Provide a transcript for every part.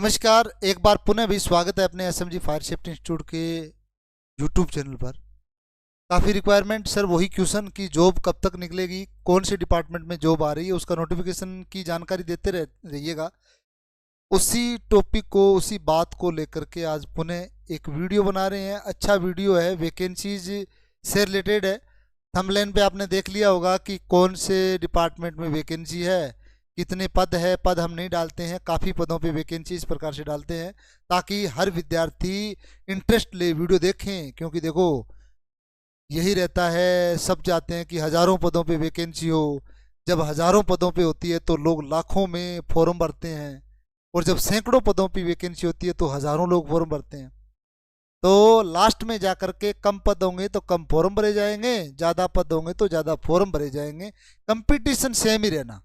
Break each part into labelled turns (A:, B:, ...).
A: नमस्कार, एक बार पुनः भी स्वागत है अपने एसएमजी फायर सेफ्टी इंस्टीट्यूट के यूट्यूब चैनल पर। काफ़ी रिक्वायरमेंट सर वही क्वेश्चन की जॉब कब तक निकलेगी, कौन से डिपार्टमेंट में जॉब आ रही है, उसका नोटिफिकेशन की जानकारी देते रहिएगा। उसी टॉपिक को, उसी बात को लेकर के आज पुनः एक वीडियो बना रहे हैं। अच्छा वीडियो है, वैकेंसीज से रिलेटेड है। थंबनेल पे आपने देख लिया होगा कि कौन से डिपार्टमेंट में वैकेंसी है, कितने पद है। पद हम नहीं डालते हैं, काफ़ी पदों पे वैकेंसी इस प्रकार से डालते हैं ताकि हर विद्यार्थी इंटरेस्ट ले, वीडियो देखें। क्योंकि देखो यही रहता है, सब चाहते हैं कि हज़ारों पदों पे वैकेंसी हो। जब हज़ारों पदों पे होती है तो लोग लाखों में फॉर्म भरते हैं, और जब सैकड़ों पदों पे वैकेंसी होती है तो हज़ारों लोग फॉर्म भरते हैं। तो लास्ट में जाकर के कम पद होंगे तो कम फॉर्म भरे जाएंगे, ज़्यादा पद होंगे तो ज़्यादा फॉर्म भरे जाएंगे। कंपटीशन सेम ही रहना।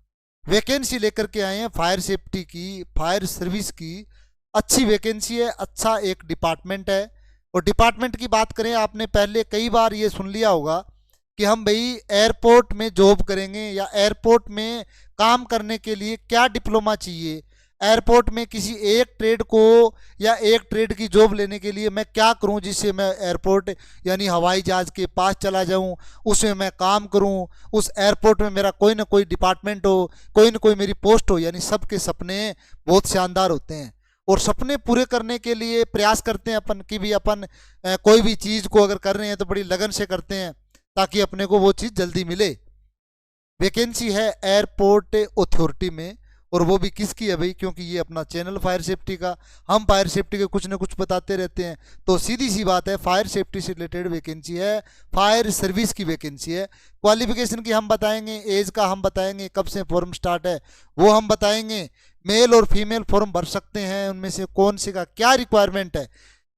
A: वैकेंसी लेकर के आए हैं फायर सेफ्टी की, फायर सर्विस की। अच्छी वैकेंसी है, अच्छा एक डिपार्टमेंट है। और डिपार्टमेंट की बात करें, आपने पहले कई बार ये सुन लिया होगा कि हम भाई एयरपोर्ट में जॉब करेंगे या एयरपोर्ट में काम करने के लिए क्या डिप्लोमा चाहिए, एयरपोर्ट में किसी एक ट्रेड को या एक ट्रेड की जॉब लेने के लिए मैं क्या करूं जिससे मैं एयरपोर्ट यानी हवाई जहाज़ के पास चला जाऊं, उसमें मैं काम करूं, उस एयरपोर्ट में मेरा कोई ना कोई डिपार्टमेंट हो, कोई ना कोई मेरी पोस्ट हो। यानी सबके सपने बहुत शानदार होते हैं, और सपने पूरे करने के लिए प्रयास करते हैं अपन कि भी अपन कोई भी चीज़ को अगर कर रहे हैं तो बड़ी लगन से करते हैं ताकि अपने को वो चीज़ जल्दी मिले। वैकेंसी है एयरपोर्ट अथॉरिटी में, और वो भी किसकी है भाई, क्योंकि ये अपना चैनल फायर सेफ्टी का, हम फायर सेफ्टी के कुछ ना कुछ बताते रहते हैं। तो सीधी सी बात है, फायर सेफ्टी से रिलेटेड वैकेंसी है, फायर सर्विस की वैकेंसी है। क्वालिफिकेशन की हम बताएंगे, एज का हम बताएंगे, कब से फॉर्म स्टार्ट है वो हम बताएंगे, मेल और फीमेल फॉर्म भर सकते हैं, उनमें से कौन से का क्या रिक्वायरमेंट है,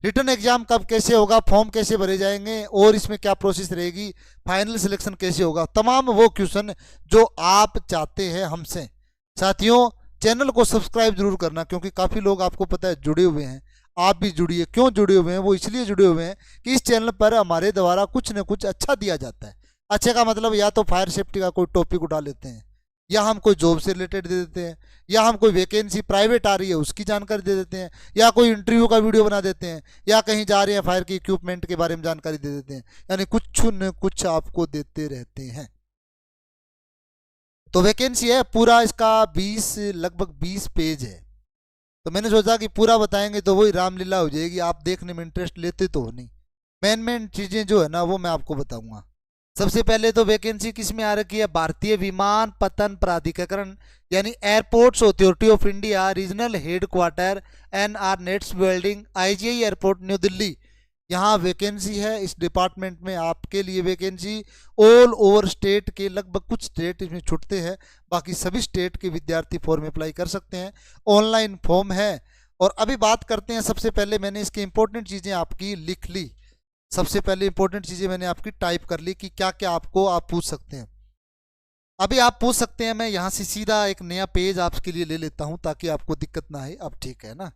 A: रिटर्न एग्जाम कब कैसे होगा, फॉर्म कैसे भरे जाएंगे, और इसमें क्या प्रोसेस रहेगी, फाइनल सिलेक्शन कैसे होगा। तमाम वो क्वेश्चन जो आप चाहते हैं हमसे। साथियों, चैनल को सब्सक्राइब जरूर करना, क्योंकि काफ़ी लोग आपको पता है जुड़े हुए हैं। आप भी जुड़िए। क्यों जुड़े हुए हैं? वो इसलिए जुड़े हुए हैं कि इस चैनल पर हमारे द्वारा कुछ न कुछ अच्छा दिया जाता है। अच्छे का मतलब या तो फायर सेफ्टी का कोई टॉपिक उठा लेते हैं, या हम कोई जॉब से रिलेटेड दे देते हैं, या हम कोई वैकेंसी प्राइवेट आ रही है उसकी जानकारी दे देते हैं, या कोई इंटरव्यू का वीडियो बना देते हैं, या कहीं जा रहे हैं फायर के इक्विपमेंट के बारे में जानकारी दे देते हैं। यानी कुछ न कुछ आपको देते रहते हैं। तो वैकेंसी है पूरा इसका लगभग 20 पेज है। तो मैंने सोचा कि पूरा बताएंगे तो वही रामलीला हो जाएगी, आप देखने में इंटरेस्ट लेते तो हो नहीं। मेन चीज़ें जो है ना वो मैं आपको बताऊंगा। सबसे पहले तो वैकेंसी किस में आ रखी है, भारतीय विमानपत्तन प्राधिकरण यानी airports authority of India, regional head quarter NR nets building, IGI airport new Delhi. यहाँ वैकेंसी है इस डिपार्टमेंट में। आपके लिए वैकेंसी ऑल ओवर स्टेट के, लगभग कुछ स्टेट इसमें छूटते हैं, बाकी सभी स्टेट के विद्यार्थी फॉर्म अप्लाई कर सकते हैं। ऑनलाइन फॉर्म है। और अभी बात करते हैं, सबसे पहले मैंने इसकी इंपॉर्टेंट चीज़ें आपकी लिख ली। सबसे पहले इंपॉर्टेंट चीज़ें मैंने आपकी टाइप कर ली कि क्या क्या आपको आप पूछ सकते हैं। अभी आप पूछ सकते हैं, मैं यहाँ से सीधा एक नया पेज आपके लिए ले लेता हूँ ताकि आपको दिक्कत ना आए। अब ठीक है ना।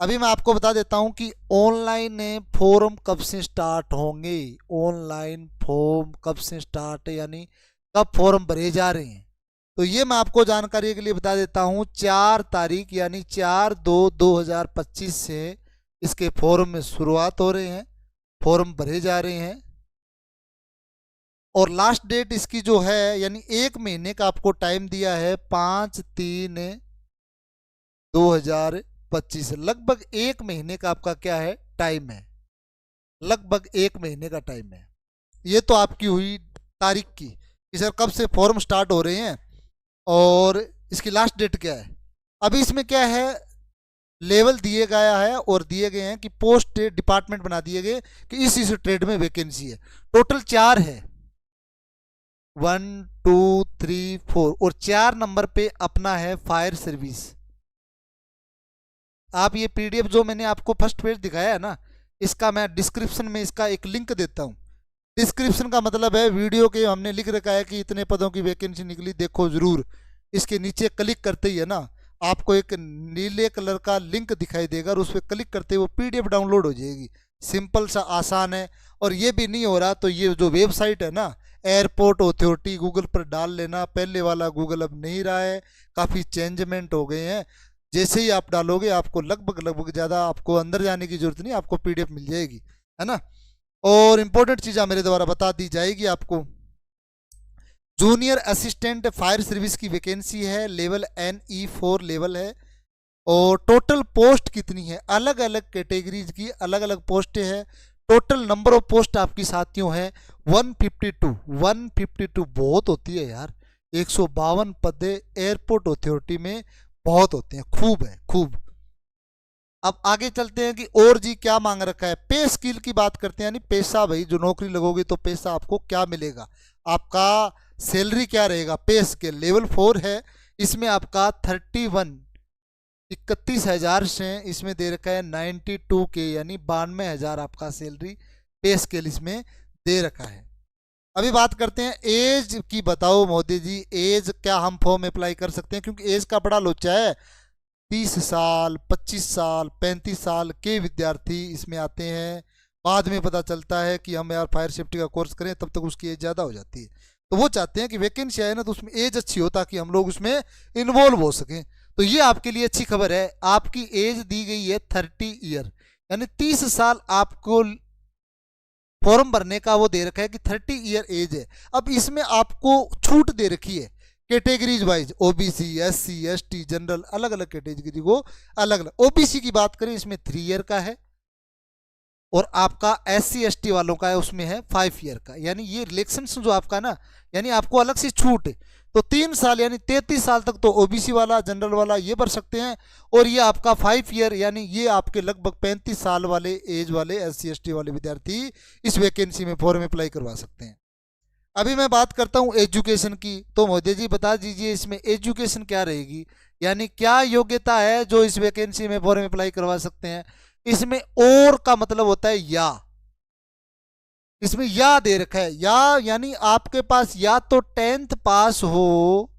A: अभी मैं आपको बता देता हूं कि ऑनलाइन फॉर्म कब से स्टार्ट होंगे। ऑनलाइन फॉर्म कब से स्टार्ट, यानी कब फॉर्म भरे जा रहे हैं, तो ये मैं आपको जानकारी के लिए बता देता हूं। 4 तारीख यानी 4/2/2025 से इसके फॉर्म में शुरुआत हो रहे हैं, फॉर्म भरे जा रहे हैं। और लास्ट डेट इसकी जो है, यानी 1 महीने का आपको टाइम दिया है, 5/3/2025। लगभग 1 महीने का आपका क्या है, टाइम है। लगभग 1 महीने का टाइम है। ये तो आपकी हुई तारीख की कि सर कब से फॉर्म स्टार्ट हो रहे हैं और इसकी लास्ट डेट क्या है। अभी इसमें क्या है, लेवल दिए गया है और दिए गए हैं कि पोस्ट डिपार्टमेंट बना दिए गए कि इस ट्रेड में वैकेंसी है। टोटल 4 है, 1 2 3 4, और 4 नंबर पे अपना है फायर सर्विस। आप ये PDF जो मैंने आपको फर्स्ट पेज दिखाया है ना, इसका मैं डिस्क्रिप्शन में इसका एक लिंक देता हूँ। डिस्क्रिप्शन का मतलब है वीडियो के हमने लिख रखा है कि इतने पदों की वैकेंसी निकली, देखो जरूर। इसके नीचे क्लिक करते ही है ना, आपको एक नीले कलर का लिंक दिखाई देगा, और उस पर क्लिक करते ही वो PDF डाउनलोड हो जाएगी। सिंपल सा, आसान है। और ये भी नहीं हो रहा तो ये जो वेबसाइट है ना, एयरपोर्ट अथॉरिटी, गूगल पर डाल लेना। पहले वाला गूगल अब नहीं रहा है, काफ़ी चेंजमेंट हो गए हैं। जैसे ही आप डालोगे आपको लगभग लगभग ज़्यादा आपको अंदर जाने की जरूरत नहीं, आपको पीडीएफ मिल जाएगी, है ना। और इम्पोर्टेंट चीज़ मेरे द्वारा बता दी जाएगी आपको। जूनियर असिस्टेंट फायर सर्विस की वैकेंसी है, लेवल NE4 लेवल है। और टोटल पोस्ट कितनी है, अलग अलग कैटेगरीज की अलग अलग पोस्टें हैं। टोटल नंबर ऑफ पोस्ट आपकी साथियों है 152। 152 बहुत होती है यार, 152 पदे एयरपोर्ट अथॉरिटी में बहुत होते हैं, खूब है खूब। अब आगे चलते हैं कि और जी क्या मांग रखा है। पे स्किल की बात करते हैं, यानी पैसा, भाई जो नौकरी लगोगे तो पैसा आपको क्या मिलेगा, आपका सैलरी क्या रहेगा। पे स्केल लेवल 4 है, इसमें आपका 31,00,000 से इसमें दे रखा है 92K, यानी 92,000 आपका सैलरी पे स्केल इसमें दे रखा है। अभी बात करते हैं एज की। बताओ मोदी जी, एज क्या हम फॉर्म अप्लाई कर सकते हैं, क्योंकि एज का बड़ा लोचा है। 30 साल 25 साल 35 साल के विद्यार्थी इसमें आते हैं। बाद में पता चलता है कि हम यार फायर सेफ्टी का कोर्स करें, तब तक उसकी एज ज़्यादा हो जाती है। तो वो चाहते हैं कि वैकेंसी आए ना तो उसमें एज अच्छी हो, ताकि हम लोग उसमें इन्वॉल्व हो सकें। तो ये आपके लिए अच्छी खबर है, आपकी एज दी गई है 30 ईयर, यानी 30 साल आपको फॉर्म भरने का वो दे रखा है कि 30 ईयर एज है। अब इसमें आपको छूट दे रखी है categories wise, OBC, SC, ST, general, अलग अलग कैटेगरी को अलग अलग। ओबीसी की बात करें इसमें 3 ईयर का है, और आपका SC ST वालों का है उसमें है 5 ईयर का। यानी ये रिलेक्शन जो आपका ना, यानी आपको अलग से छूट है। तो 3 साल यानी 33 साल तक तो ओबीसी वाला, जनरल वाला ये भर सकते हैं, और ये आपका 5 ईयर यानी ये आपके लगभग 35 साल वाले एज वाले SC ST वाले विद्यार्थी इस वैकेंसी में फॉर्म अप्लाई करवा सकते हैं। अभी मैं बात करता हूँ एजुकेशन की। तो मोदी जी बता दीजिए इसमें एजुकेशन क्या रहेगी, यानी क्या योग्यता है जो इस वैकेंसी में फॉर्म अप्लाई करवा सकते हैं। इसमें और का मतलब होता है या, इसमें या दे रखा है, या यानी आपके पास या तो 10th पास हो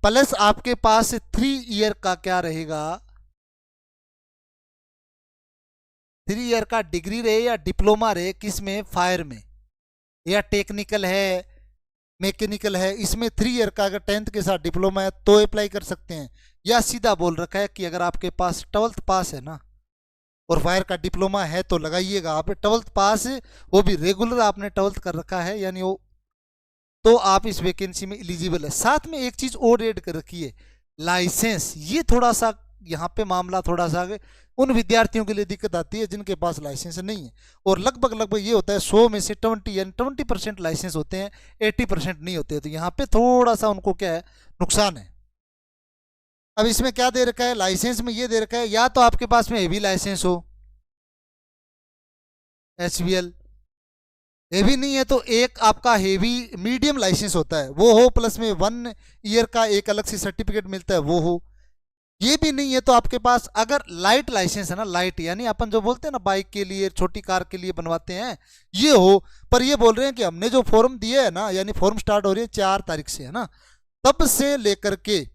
A: प्लस आपके पास 3 ईयर का क्या रहेगा, 3 ईयर का डिग्री रहे या डिप्लोमा रहे, किसमें, फायर में, या टेक्निकल है, मैकेनिकल है। इसमें 3 ईयर का अगर 10th के साथ डिप्लोमा है तो अप्लाई कर सकते हैं। या सीधा बोल रखा है कि अगर आपके पास 12th पास है ना और फायर का डिप्लोमा है तो लगाइएगा, आप 12th पास है, वो भी रेगुलर आपने 12th कर रखा है, यानी वो तो आप इस वैकेंसी में एलिजिबल है। साथ में एक चीज और ऐड कर रखी है, लाइसेंस। ये थोड़ा सा यहाँ पे मामला थोड़ा सा उन विद्यार्थियों के लिए दिक्कत आती है जिनके पास लाइसेंस नहीं है। और लगभग लगभग ये होता है 100 में से 20 यानी 20% लाइसेंस होते हैं, 80% नहीं होते। तो यहाँ पे थोड़ा सा उनको क्या है, नुकसान है। अब इसमें क्या दे रखा है, लाइसेंस में ये दे रखा है या तो आपके पास में हेवी लाइसेंस हो, HVL, हेवी नहीं है तो एक आपका हेवी मीडियम लाइसेंस होता है वो हो, प्लस में 1 ईयर का एक अलग से सर्टिफिकेट मिलता है वो हो। ये भी नहीं है तो आपके पास अगर लाइट लाइसेंस है ना, लाइट यानी अपन जो बोलते हैं ना बाइक के लिए, छोटी कार के लिए बनवाते हैं, ये हो। पर ये बोल रहे हैं कि हमने जो फॉर्म दिए है ना, यानी फॉर्म स्टार्ट हो रही है 4 तारीख से है ना, तब से लेकर के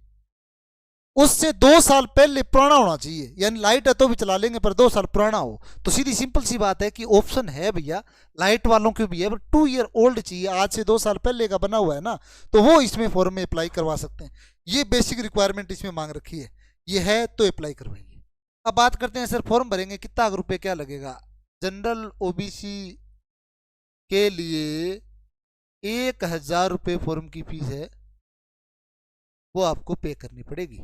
A: उससे 2 साल पहले पुराना होना चाहिए। यानी लाइट है तो भी चला लेंगे पर 2 साल पुराना हो। तो सीधी सिंपल सी बात है कि ऑप्शन है भैया, लाइट वालों के भी है, पर 2 ईयर ओल्ड चाहिए, आज से 2 साल पहले का बना हुआ है ना, तो वो इसमें फॉर्म में अप्लाई करवा सकते हैं। ये बेसिक रिक्वायरमेंट इसमें मांग रखी है, ये है तो अप्लाई करवाइए। अब बात करते हैं सर फॉर्म भरेंगे कितना रुपये क्या लगेगा। जनरल OBC के लिए 1,000 रुपये फॉर्म की फीस है, वो आपको पे करनी पड़ेगी।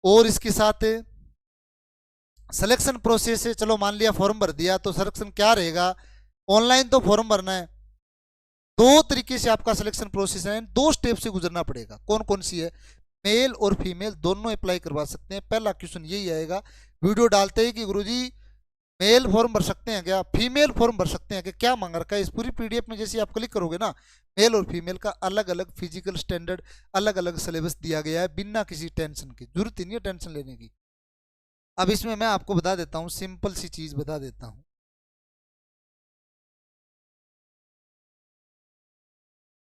A: और इसके साथ सिलेक्शन प्रोसेस है, चलो मान लिया फॉर्म भर दिया तो सिलेक्शन क्या रहेगा, ऑनलाइन तो फॉर्म भरना है। 2 तरीके से आपका सिलेक्शन प्रोसेस है, 2 स्टेप से गुजरना पड़ेगा। कौन कौन सी है, मेल और फीमेल दोनों अप्लाई करवा सकते हैं। पहला क्वेश्चन यही आएगा वीडियो डालते ही कि गुरुजी मेल फॉर्म भर सकते हैं क्या, फीमेल फॉर्म भर सकते हैं क्या, क्या मांग रखा है। इस पूरी PDF में जैसे आप क्लिक करोगे ना, मेल और फीमेल का अलग अलग फिजिकल स्टैंडर्ड, अलग अलग सिलेबस दिया गया है, बिना किसी टेंशन की, जरूरत ही नहीं है टेंशन लेने की। अब इसमें मैं आपको बता देता हूँ, सिंपल सी चीज बता देता हूँ।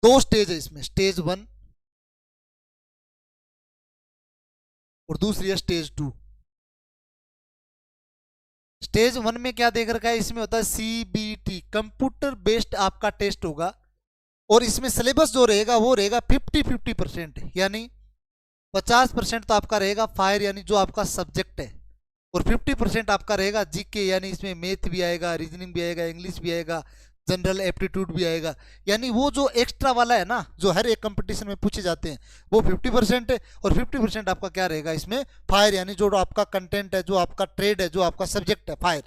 A: 2 स्टेज है इसमें, स्टेज 1 और दूसरी है स्टेज 2। स्टेज 1 में क्या देख रखा है, इसमें होता है CBT, कंप्यूटर बेस्ड आपका टेस्ट होगा। और इसमें सिलेबस जो रहेगा वो रहेगा 50-50%, यानी 50% तो आपका रहेगा फायर यानी जो आपका सब्जेक्ट है, और 50% आपका रहेगा जीके, यानी इसमें मैथ भी आएगा, रीजनिंग भी आएगा, इंग्लिश भी आएगा, जनरल एप्टीट्यूड भी आएगा। यानी वो जो एक्स्ट्रा वाला है ना, जो हर एक कंपटीशन में पूछे जाते हैं, वो 50% है, और 50% आपका क्या रहेगा इसमें फायर, यानी जो आपका कंटेंट है, जो आपका ट्रेड है, जो आपका सब्जेक्ट है फायर।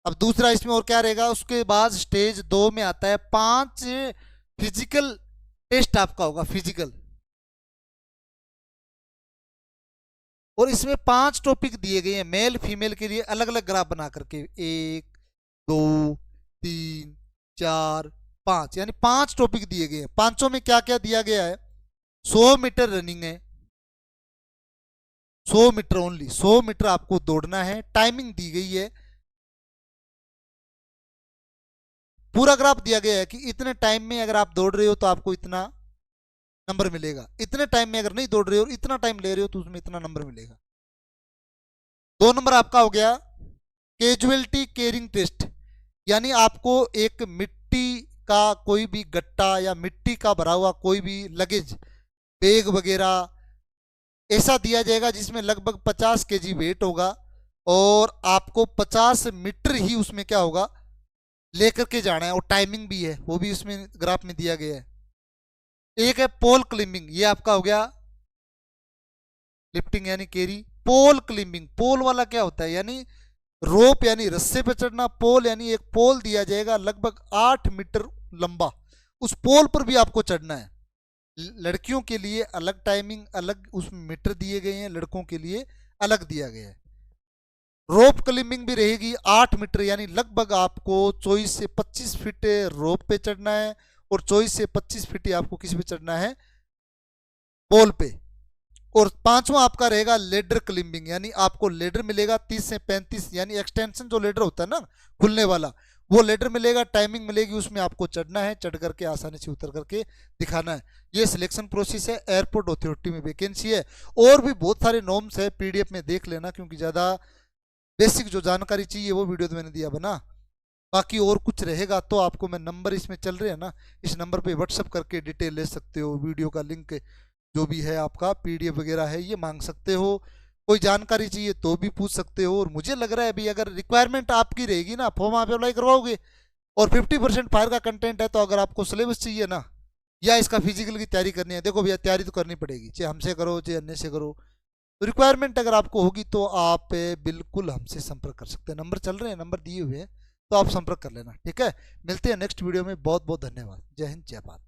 A: अब दूसरा इसमें और क्या रहेगा, उसके बाद स्टेज 2 में आता है 5 फिजिकल टेस्ट आपका होगा, फिजिकल, और इसमें 5 टॉपिक दिए गए हैं मेल फीमेल के लिए अलग अलग ग्राफ बना करके, 1 2 3 4 5, यानी 5 टॉपिक दिए गए हैं। पांचों में क्या क्या दिया गया है, 100 मीटर रनिंग है, 100 मीटर ओनली, 100 मीटर आपको दौड़ना है, टाइमिंग दी गई है, पूरा ग्राफ दिया गया है कि इतने टाइम में अगर आप दौड़ रहे हो तो आपको इतना नंबर मिलेगा, इतने टाइम में अगर नहीं दौड़ रहे हो, इतना टाइम ले रहे हो तो उसमें इतना नंबर मिलेगा। 2 नंबर आपका हो गया कैजुअलिटी कैरिंग टेस्ट, यानी आपको एक मिट्टी का कोई भी गट्टा या मिट्टी का भरा हुआ कोई भी लगेज, बैग वगैरह ऐसा दिया जाएगा जिसमें लगभग 50 केजी वेट होगा, और आपको 50 मीटर ही उसमें क्या होगा लेकर के जाना है, और टाइमिंग भी है, वो भी उसमें ग्राफ में दिया गया है। एक है पोल क्लाइंबिंग, ये आपका हो गया लिफ्टिंग यानी कैरी। पोल क्लाइंबिंग, पोल वाला क्या होता है, यानी रोप यानी रस्से पे चढ़ना, पोल यानी एक पोल दिया जाएगा लगभग 8 मीटर लंबा, उस पोल पर भी आपको चढ़ना है। लड़कियों के लिए अलग टाइमिंग, अलग उसमें मीटर दिए गए हैं, लड़कों के लिए अलग दिया गया है। रोप क्लाइंबिंग भी रहेगी 8 मीटर, यानी लगभग आपको 24 से 25 फीट रोप पे चढ़ना है, और 24 से 25 फीट आपको किस पे चढ़ना है, पोल पे। और पांचवा आपका रहेगा लेडर क्लाइंबिंग, यानी आपको लेडर मिलेगा 30 से 35, यानी एक्सटेंशन जो लेडर होता है ना खुलने वाला, वो लेडर मिलेगा, टाइमिंग मिलेगी, उसमें आपको चढ़ना है, चढ़ करके आसानी से उतर करके दिखाना है। ये सिलेक्शन प्रोसेस है, एयरपोर्ट अथॉरिटी में वैकेंसी है, और भी बहुत सारे नॉर्म्स है, पीडीएफ में देख लेना, क्योंकि ज़्यादा बेसिक जो जानकारी चाहिए वो वीडियो तो मैंने दिया बना। बाकी और कुछ रहेगा तो आपको मैं नंबर इसमें चल रहे हैं ना, इस नंबर पे व्हाट्सअप करके डिटेल ले सकते हो, वीडियो का लिंक जो भी है आपका पीडीएफ वगैरह है ये मांग सकते हो, कोई जानकारी चाहिए तो भी पूछ सकते हो। और मुझे लग रहा है अभी अगर रिक्वायरमेंट आपकी रहेगी ना, फॉर्म आप अप्लाई करवाओगे, और 50% फायर का कंटेंट है, तो अगर आपको सिलेबस चाहिए ना, या इसका फिजिकल की तैयारी करनी है, देखो भैया तैयारी तो करनी पड़ेगी, चाहे हमसे करो चाहे अन्य से करो, तो रिक्वायरमेंट अगर आपको होगी तो आप बिल्कुल हमसे संपर्क कर सकते हैं, नंबर चल रहे हैं, नंबर दिए हुए हैं, तो आप संपर्क कर लेना, ठीक है। मिलते हैं नेक्स्ट वीडियो में, बहुत बहुत धन्यवाद, जय हिंद जय भारत।